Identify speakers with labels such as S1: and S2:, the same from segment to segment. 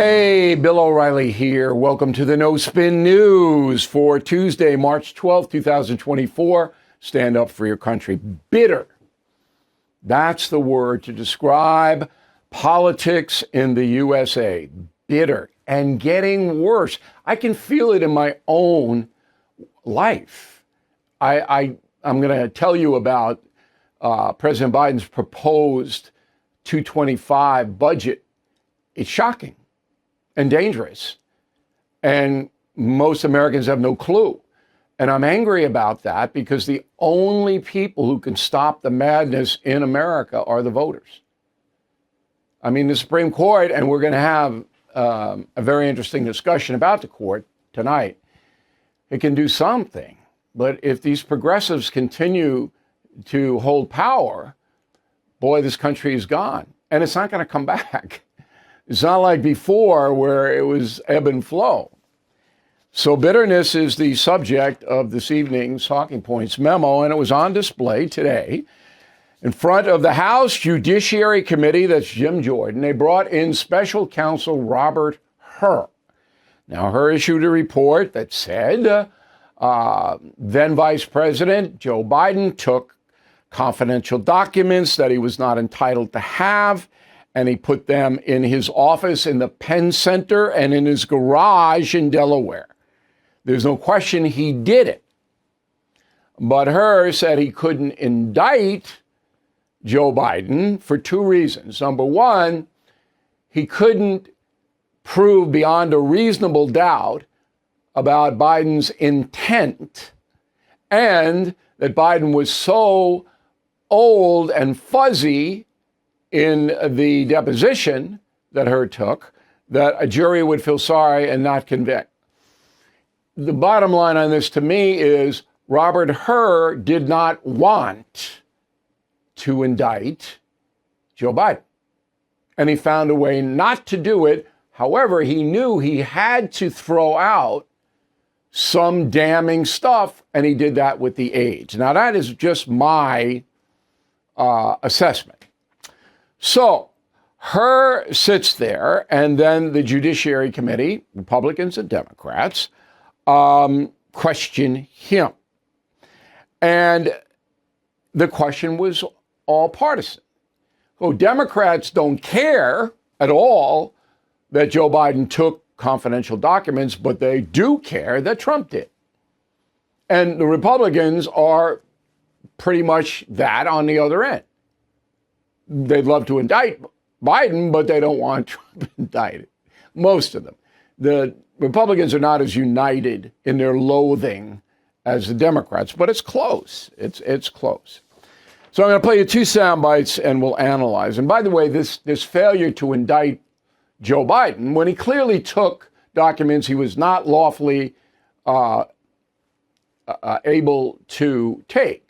S1: Hey, Bill O'Reilly here. Welcome to the No Spin News for Tuesday, March 12th, 2024. Stand up for your country. Bitter. That's the word to describe politics in the USA. Bitter and getting worse. I can feel it in my own life. I'm going to tell you about President Biden's proposed 225 budget. It's shocking and dangerous. And most Americans have no clue. And I'm angry about that because the only people who can stop the madness in America are the voters. I mean, the Supreme Court, and we're going to have a very interesting discussion about the court tonight. It can do something. But if these progressives continue to hold power, boy, this country is gone. And it's not going to come back. It's not like before where it was ebb and flow. So bitterness is the subject of this evening's Talking Points memo, and it was on display today in front of the House Judiciary Committee. That's Jim Jordan. They brought in Special Counsel Robert Hur. Now, Hur issued a report that said then Vice President Joe Biden took confidential documents that he was not entitled to have, and he put them in his office in the Penn Center and in his garage in Delaware. There's no question he did it. But Hur said he couldn't indict Joe Biden for two reasons. Number one, he couldn't prove beyond a reasonable doubt about Biden's intent, and that Biden was so old and fuzzy in the deposition that Hur took that a jury would feel sorry and not convict. The bottom line on this to me is Robert Hur did not want to indict Joe Biden. And he found a way not to do it. However, he knew he had to throw out some damning stuff, and he did that with the aides. Now, that is just my assessment. So Hur sits there, and then the Judiciary Committee, Republicans and Democrats, question him. And the question was all partisan. So Democrats don't care at all that Joe Biden took confidential documents, but they do care that Trump did. And the Republicans are pretty much that on the other end. They'd love to indict Biden, but they don't want Trump indicted. Most of them. The Republicans are not as united in their loathing as the Democrats, but it's close. It's close. So I'm going to play you two sound bites and we'll analyze. And by the way, this failure to indict Joe Biden, when he clearly took documents he was not lawfully able to take.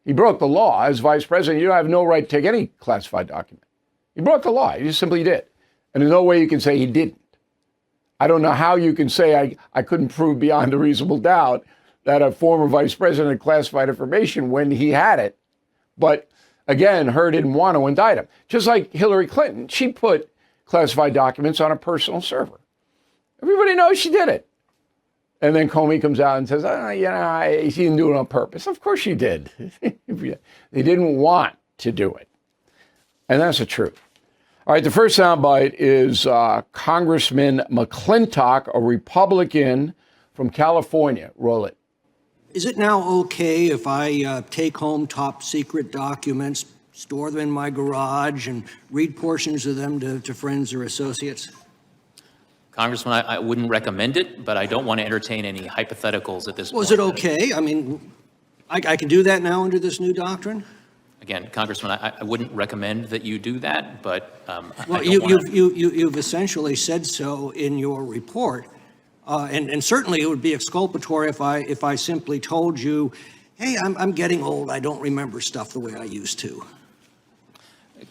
S1: He broke the law. As vice president, you have no right to take any classified document. He broke the law. He just simply did. And there's no way you can say he didn't. I don't know how you can say I couldn't prove beyond a reasonable doubt that a former vice president had classified information when he had it. But again, Hur didn't want to indict him. Just like Hillary Clinton, she put classified documents on a personal server. Everybody knows she did it. And then Comey comes out and says, she didn't do it on purpose. Of course she did. They didn't want to do it. And that's the truth. All right, the first soundbite is Congressman McClintock, a Republican from California. Roll it.
S2: Is it now okay if I take home top secret documents, store them in my garage, and read portions of them to friends or associates?
S3: Congressman, I wouldn't recommend it, but I don't want to entertain any hypotheticals at this point.
S2: Was it okay? I mean, I can do that now under this new doctrine?
S3: Again, Congressman, I wouldn't recommend that you do that, but
S2: well, you've essentially said so in your report, and certainly it would be exculpatory if I simply told you, hey, I'm getting old. I don't remember stuff the way I used to.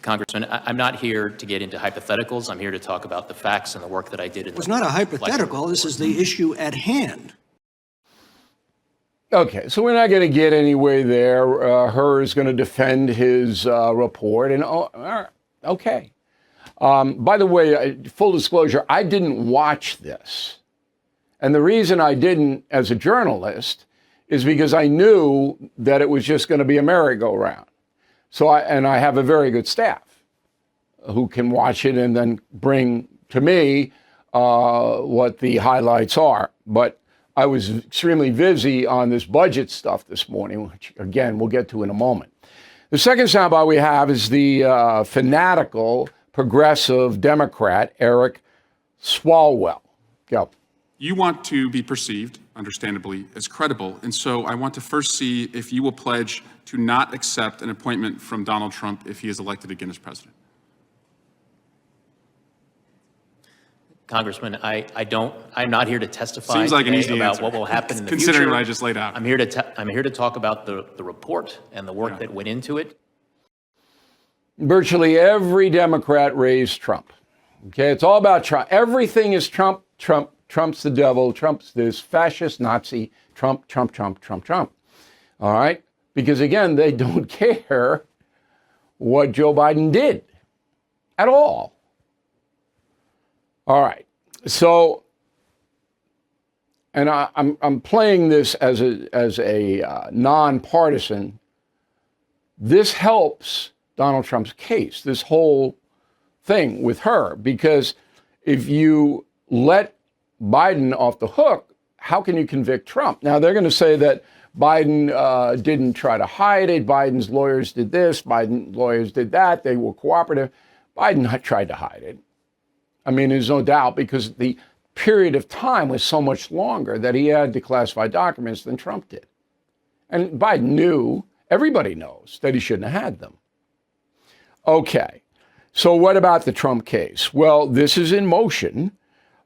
S3: Congressman, I'm not here to get into hypotheticals. I'm here to talk about the facts and the work that I did.
S2: It's not a hypothetical. This is the issue at hand.
S1: Okay, so we're not going to get anywhere there. Hur is going to defend his report, and okay. By the way, full disclosure, I didn't watch this. And the reason I didn't as a journalist is because I knew that it was just going to be a merry-go-round. I have a very good staff who can watch it and then bring to me what the highlights are. But I was extremely busy on this budget stuff this morning, which, again, we'll get to in a moment. The second soundbite we have is the fanatical, progressive Democrat, Eric Swalwell. Go.
S4: You want to be perceived, understandably, as credible. And so I want to first see if you will pledge to not accept an appointment from Donald Trump if he is elected again as president.
S3: Congressman, I'm not here to testify
S4: Seems like an easy
S3: about
S4: answer,
S3: what will happen in the future.
S4: considering what I just laid out.
S3: I'm here to talk about the report and the work that went into it.
S1: Virtually every Democrat raised Trump. Okay, it's all about Trump. Everything is Trump, Trump, Trump's the devil, Trump's this fascist Nazi, Trump, Trump, Trump, Trump, Trump. All right? Because again, they don't care what Joe Biden did at all. All right. So, and I'm playing this as a nonpartisan. This helps Donald Trump's case, this whole thing with her, because if you let Biden off the hook, how can you convict Trump? Now, they're going to say that Biden didn't try to hide it. Biden's lawyers did this. Biden's lawyers did that. They were cooperative. Biden tried to hide it. I mean, there's no doubt, because the period of time was so much longer that he had declassified documents than Trump did. And Biden knew, everybody knows, that he shouldn't have had them. Okay, so what about the Trump case? Well, this is in motion,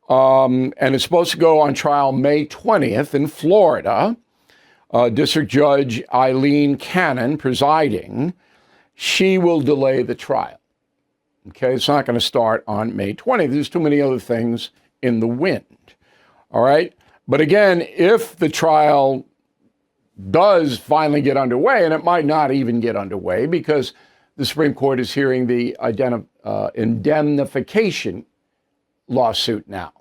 S1: and it's supposed to go on trial May 20th in Florida. District Judge Eileen Cannon presiding. She will delay the trial. Okay, it's not going to start on May 20th. There's too many other things in the wind. All right, but again, if the trial does finally get underway, and it might not even get underway because the Supreme Court is hearing the indemnification lawsuit now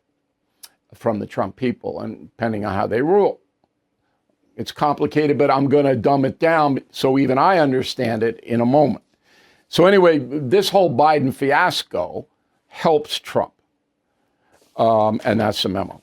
S1: from the Trump people, and depending on how they rule. It's complicated, but I'm going to dumb it down so even I understand it in a moment. So anyway, this whole Biden fiasco helps Trump, and that's the memo.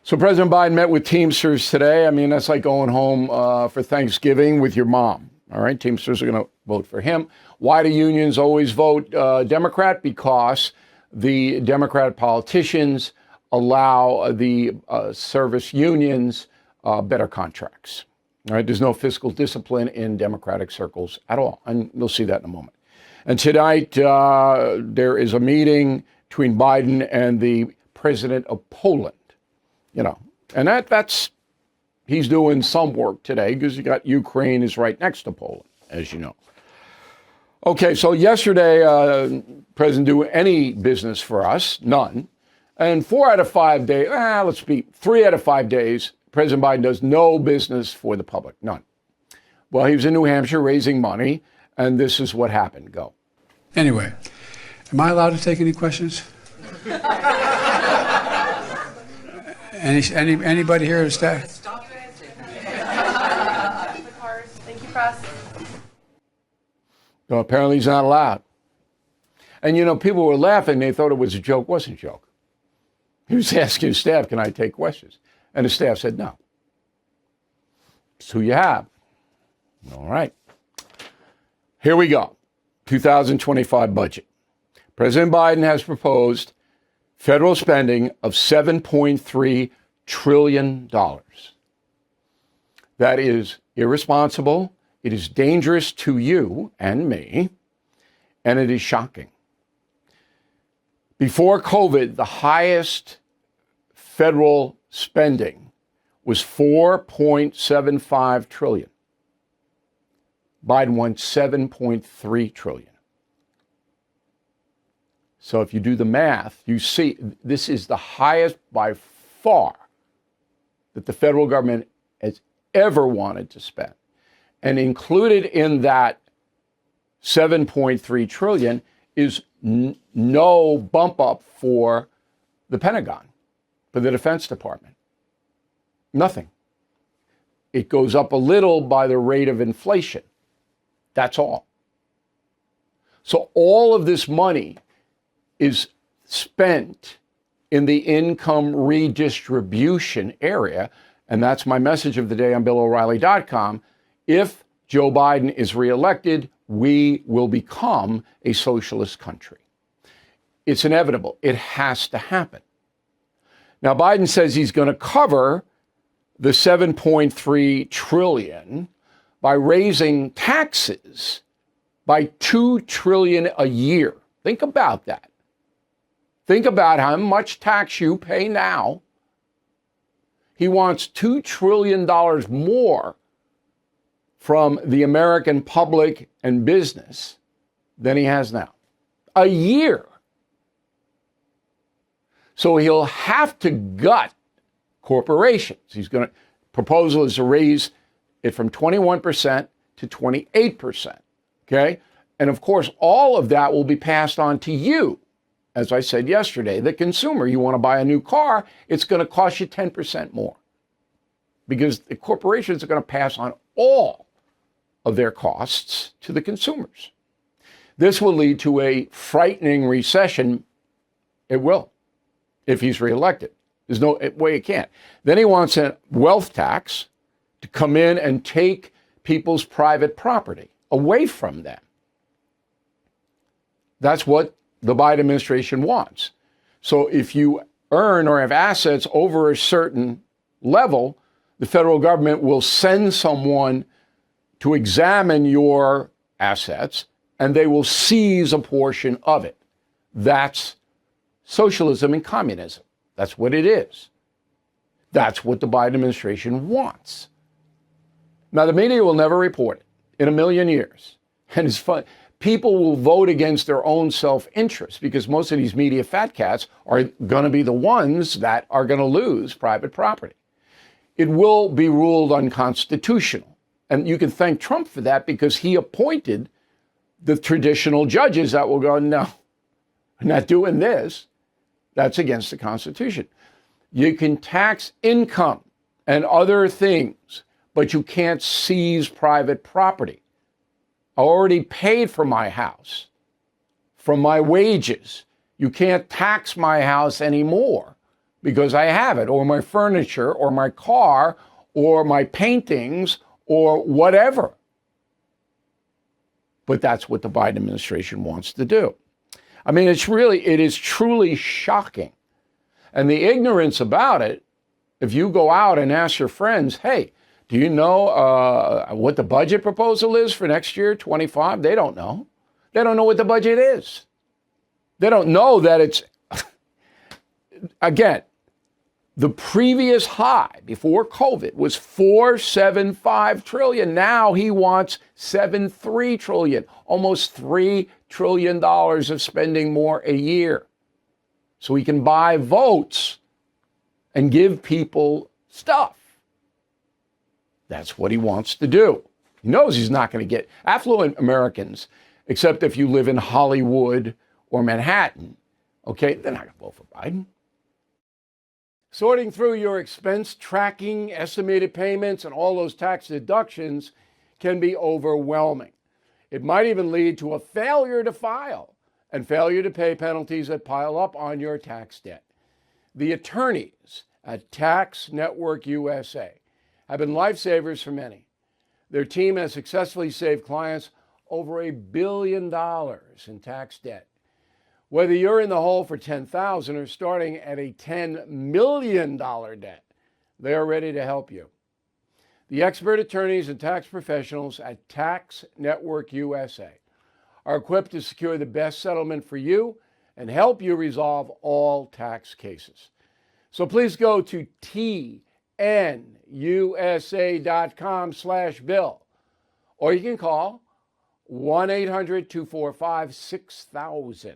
S1: So President Biden met with Teamsters today. I mean, that's like going home for Thanksgiving with your mom. All right, Teamsters are going to vote for him. Why do unions always vote Democrat? Because the Democrat politicians allow the service unions better contracts. All right, there's no fiscal discipline in Democratic circles at all, and we'll see that in a moment. And tonight there is a meeting between Biden and the president of Poland. You know, and that's he's doing some work today because you got Ukraine is right next to Poland, as you know. Okay, so yesterday, President do any business for us, none. And 4 out of 5 days, 3 out of 5 days, President Biden does no business for the public, none. Well, he was in New Hampshire raising money, and this is what happened. Go.
S5: Anyway, am I allowed to take any questions? Anybody here is staff?
S6: Stop it. The cars. Thank you, press.
S1: So apparently he's not allowed. And, you know, people were laughing. They thought it was a joke. It wasn't a joke. He was asking his staff, can I take questions? And the staff said no. It's who you have. All right. Here we go. 2025 budget. President Biden has proposed federal spending of $7.3 trillion. That is irresponsible. It is dangerous to you and me, and it is shocking. Before COVID, the highest federal spending was $4.75 trillion. Biden wants $7.3 trillion. So if you do the math, you see this is the highest by far that the federal government has ever wanted to spend. And included in that $7.3 trillion is no bump up for the Pentagon, for the Defense Department. Nothing. It goes up a little by the rate of inflation. That's all. So all of this money is spent in the income redistribution area. And that's my message of the day on BillO'Reilly.com. If Joe Biden is reelected, we will become a socialist country. It's inevitable. It has to happen. Now, Biden says he's going to cover the $7.3 trillion by raising taxes by $2 trillion a year. Think about that. Think about how much tax you pay now. He wants $2 trillion more from the American public and business than he has now. A year. So he'll have to gut corporations. Proposal is to raise it from 21% to 28%. Okay? And of course, all of that will be passed on to you. As I said yesterday, the consumer, you want to buy a new car, it's going to cost you 10% more. Because the corporations are going to pass on all of their costs to the consumers. This will lead to a frightening recession. It will, if he's reelected. There's no way it can't. Then he wants a wealth tax to come in and take people's private property away from them. That's what the Biden administration wants. So if you earn or have assets over a certain level, the federal government will send someone to examine your assets and they will seize a portion of it. That's socialism and communism. That's what it is. That's what the Biden administration wants. Now, the media will never report it in a million years. And it's fun. People will vote against their own self-interest because most of these media fat cats are going to be the ones that are going to lose private property. It will be ruled unconstitutional. And you can thank Trump for that because he appointed the traditional judges that will go, no, I'm not doing this. That's against the Constitution. You can tax income and other things, but you can't seize private property. I already paid for my house from my wages. You can't tax my house anymore because I have it, or my furniture, or my car, or my paintings, or whatever. But that's what the Biden administration wants to do. I mean, it is truly shocking. And the ignorance about it, if you go out and ask your friends, hey, do you know what the budget proposal is for next year, 25? They don't know. They don't know what the budget is. They don't know that it's, again, the previous high before COVID was $4.75 trillion. Now he wants $7.3 trillion, almost $3 trillion of spending more a year. So he can buy votes and give people stuff. That's what he wants to do. He knows he's not going to get affluent Americans, except if you live in Hollywood or Manhattan. Okay, they're not going to vote for Biden. Sorting through your expense tracking, estimated payments, and all those tax deductions can be overwhelming. It might even lead to a failure to file and failure to pay penalties that pile up on your tax debt. The attorneys at Tax Network USA have been lifesavers for many. Their team has successfully saved clients over $1 billion in tax debt. Whether you're in the hole for $10,000 or starting at a $10 million debt, they are ready to help you. The expert attorneys and tax professionals at Tax Network USA are equipped to secure the best settlement for you and help you resolve all tax cases. So please go to tnusa.com/bill, or you can call 1-800-245-6000.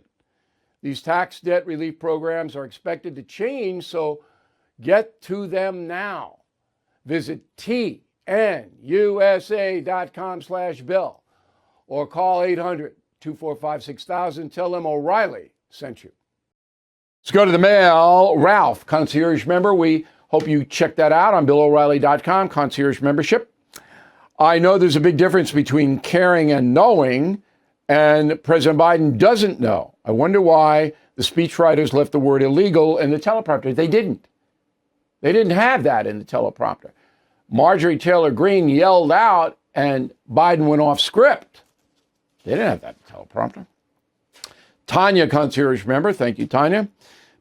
S1: These tax debt relief programs are expected to change, so get to them now. Visit tnusa.com/bill or call 245-6000. Tell them O'Reilly sent you. Let's go to the mail. Ralph, concierge member. We hope you check that out on BillO'Reilly.com, concierge membership. I know there's a big difference between caring and knowing, and President Biden doesn't know. I wonder why the speechwriters left the word illegal in the teleprompter. They didn't. They didn't have that in the teleprompter. Marjorie Taylor Greene yelled out, and Biden went off script. They didn't have that in the teleprompter. Tanya, concierge member. Thank you, Tanya.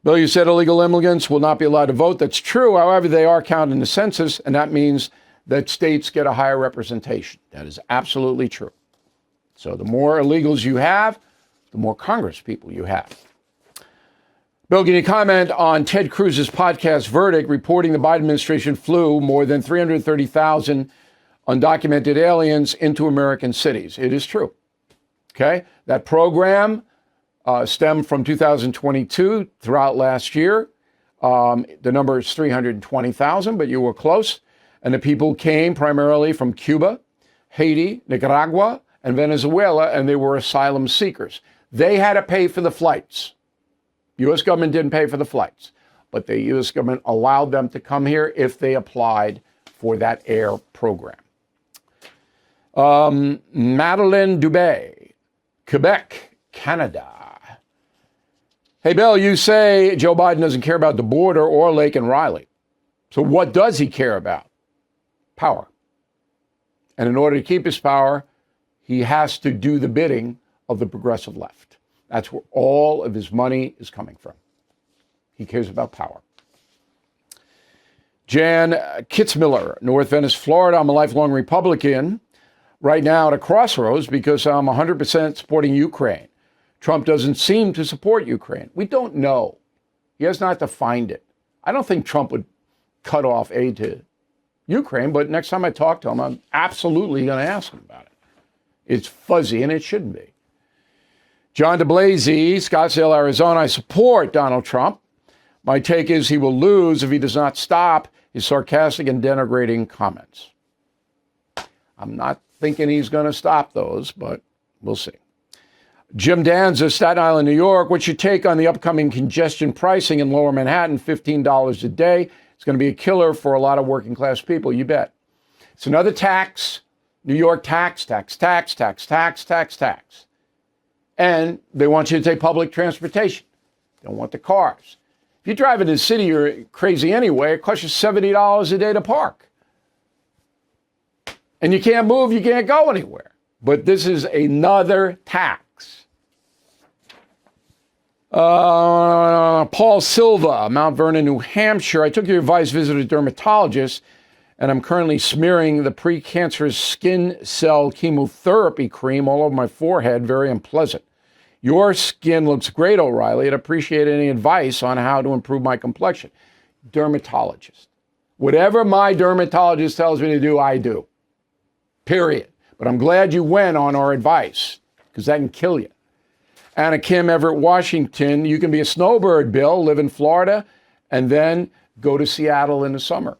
S1: Bill, you said illegal immigrants will not be allowed to vote. That's true. However, they are counted in the census, and that means that states get a higher representation. That is absolutely true. So the more illegals you have, the more Congress people you have. Bill, can you comment on Ted Cruz's podcast Verdict reporting the Biden administration flew more than 330,000 undocumented aliens into American cities? It is true. Okay? That program stemmed from 2022 throughout last year. The number is 320,000, but you were close. And the people came primarily from Cuba, Haiti, Nicaragua, and Venezuela, and they were asylum seekers. They had to pay for the flights. U.S. government didn't pay for the flights, but the U.S. government allowed them to come here if they applied for that air program. Madeleine Dubé, Quebec, Canada. Hey, Bill, you say Joe Biden doesn't care about the border or Lake and Riley. So what does he care about? Power. And in order to keep his power, he has to do the bidding of the progressive left. That's where all of his money is coming from. He cares about power. Jan Kitzmiller, North Venice, Florida. I'm a lifelong Republican right now at a crossroads because I'm 100% supporting Ukraine. Trump doesn't seem to support Ukraine. We don't know. He has not defined it. I don't think Trump would cut off aid to Ukraine, but next time I talk to him, I'm absolutely going to ask him about it. It's fuzzy, and it shouldn't be. John DeBlasey, Scottsdale, Arizona. I support Donald Trump. My take is he will lose if he does not stop his sarcastic and denigrating comments. I'm not thinking he's going to stop those, but we'll see. Jim Danza, Staten Island, New York. What's your take on the upcoming congestion pricing in Lower Manhattan? $15 a day. It's going to be a killer for a lot of working class people, you bet. It's another tax. New York tax. And they want you to take public transportation. They don't want the cars. If you drive in the city, you're crazy anyway. It costs you $70 a day to park. And you can't move, you can't go anywhere. But this is another tax. Paul Silva, Mount Vernon, New Hampshire. I took your advice, visited a dermatologist, and I'm currently smearing the precancerous skin cell chemotherapy cream all over my forehead. Very unpleasant. Your skin looks great, O'Reilly. I'd appreciate any advice on how to improve my complexion. Dermatologist. Whatever my dermatologist tells me to do, I do. Period. But I'm glad you went on our advice, because that can kill you. Anna Kim, Everett, Washington. You can be a snowbird, Bill, live in Florida, and then go to Seattle in the summer.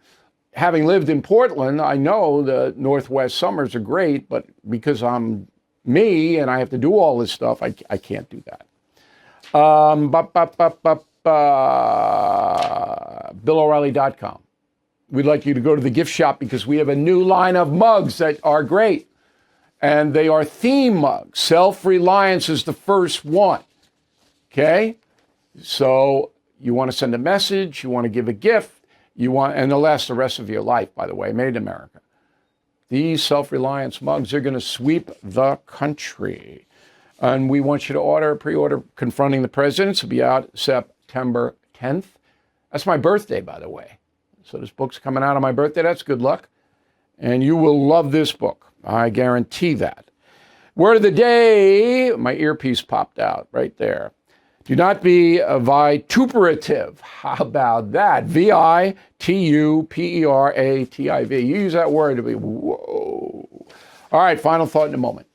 S1: Having lived in Portland, I know the Northwest summers are great, but because I'm me and I have to do all this stuff, I can't do that. BillO'Reilly.com. We'd like you to go to the gift shop because we have a new line of mugs that are great. And they are theme mugs. Self-reliance is the first one. Okay? So you want to send a message, you want to give a gift, and they'll last the rest of your life, by the way, made in America. These self-reliance mugs are going to sweep the country. And we want you to pre-order Confronting the President. It'll be out September 10th. That's my birthday, by the way. So this book's coming out on my birthday. That's good luck. And you will love this book. I guarantee that. Word of the day. My earpiece popped out right there. Do not be vituperative. How about that? vituperative. You use that word to be, whoa. All right, final thought in a moment.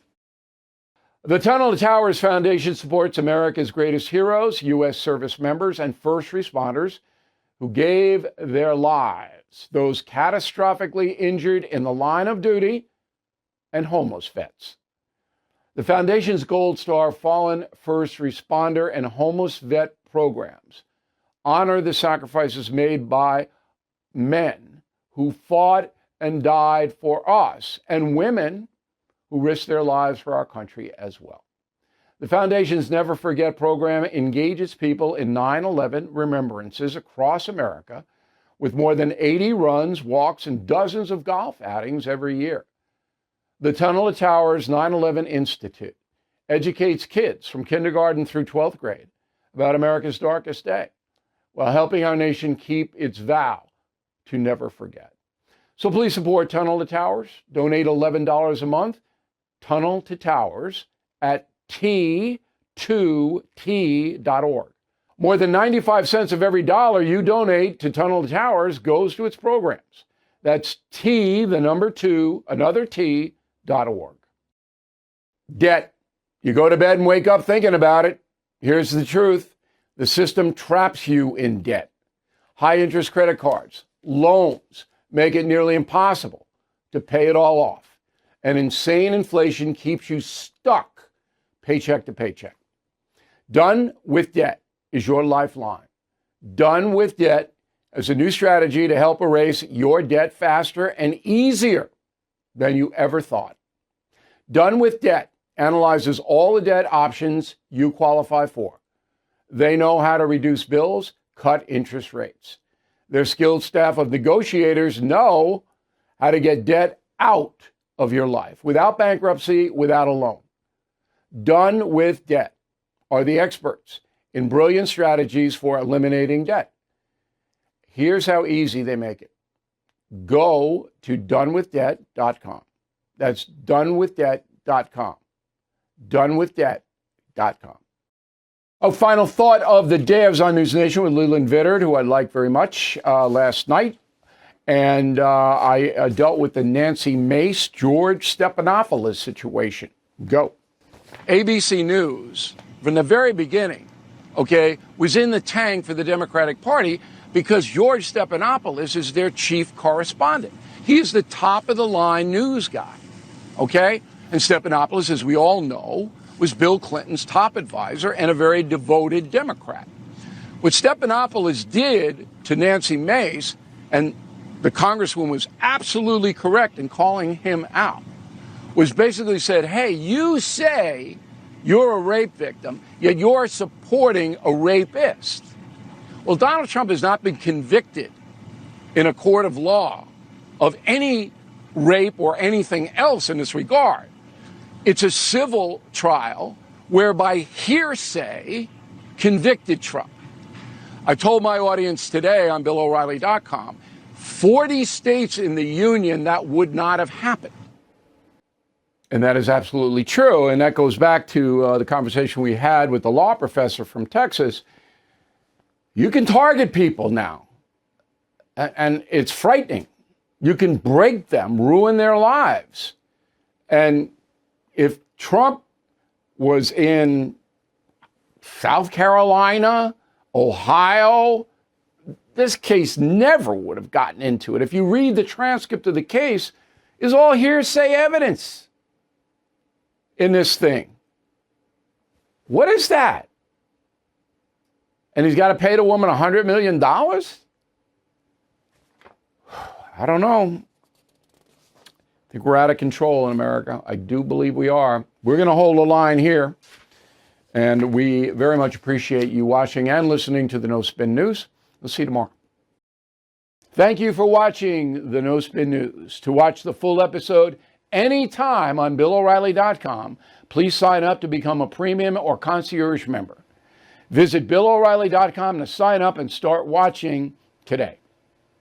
S1: The Tunnel to Towers Foundation supports America's greatest heroes, U.S. service members, and first responders who gave their lives, those catastrophically injured in the line of duty, and homeless vets. The Foundation's Gold Star Fallen First Responder and Homeless Vet programs honor the sacrifices made by men who fought and died for us, and women who risked their lives for our country as well. The Foundation's Never Forget program engages people in 9/11 remembrances across America with more than 80 runs, walks, and dozens of golf outings every year. The Tunnel to Towers 9/11 Institute educates kids from kindergarten through 12th grade about America's darkest day, while helping our nation keep its vow to never forget. So please support Tunnel to Towers. Donate $11 a month. Tunnel to Towers at T2T.org. More than 95 cents of every dollar you donate to Tunnel to Towers goes to its programs. That's T2.org. Debt. You go to bed and wake up thinking about it. Here's the truth. The system traps you in debt. High interest credit cards, loans make it nearly impossible to pay it all off. And insane inflation keeps you stuck paycheck to paycheck. Done with Debt is your lifeline. Done with Debt is a new strategy to help erase your debt faster and easier than you ever thought. Done with Debt analyzes all the debt options you qualify for. They know how to reduce bills, cut interest rates. Their skilled staff of negotiators know how to get debt out of your life without bankruptcy, without a loan. Done with Debt are the experts in brilliant strategies for eliminating debt. Here's how easy they make it. Go to donewithdebt.com. That's donewithdebt.com. Donewithdebt.com. A final thought of the day. I was on NewsNation with Leland, Vittert, who I like very much, last night. And I dealt with the Nancy Mace, George Stephanopoulos situation. Go. ABC News, from the very beginning, was in the tank for the Democratic Party because George Stephanopoulos is their chief correspondent. He is the top of the line news guy, And Stephanopoulos, as we all know, was Bill Clinton's top advisor and a very devoted Democrat. What Stephanopoulos did to Nancy Mace, and the Congresswoman was absolutely correct in calling him out, was basically said, hey, you say you're a rape victim, yet you're supporting a rapist. Well, Donald Trump has not been convicted in a court of law of any rape or anything else in this regard. It's a civil trial whereby hearsay convicted Trump. I told my audience today on BillO'Reilly.com, 40 states in the union that would not have happened. And that is absolutely true. And that goes back to the conversation we had with the law professor from Texas. You can target people now, and it's frightening. You can break them, ruin their lives. And if Trump was in South Carolina, Ohio, this case never would have gotten into it. If you read the transcript of the case, it's all hearsay evidence in this thing. What is that? And he's got to pay the woman $100 million? I don't know. I think we're out of control in America. I do believe we are. We're going to hold the line here. And we very much appreciate you watching and listening to the No Spin News. We'll see you tomorrow. Thank you for watching the No Spin News. To watch the full episode anytime on BillO'Reilly.com, please sign up to become a premium or concierge member. Visit BillO'Reilly.com to sign up and start watching today.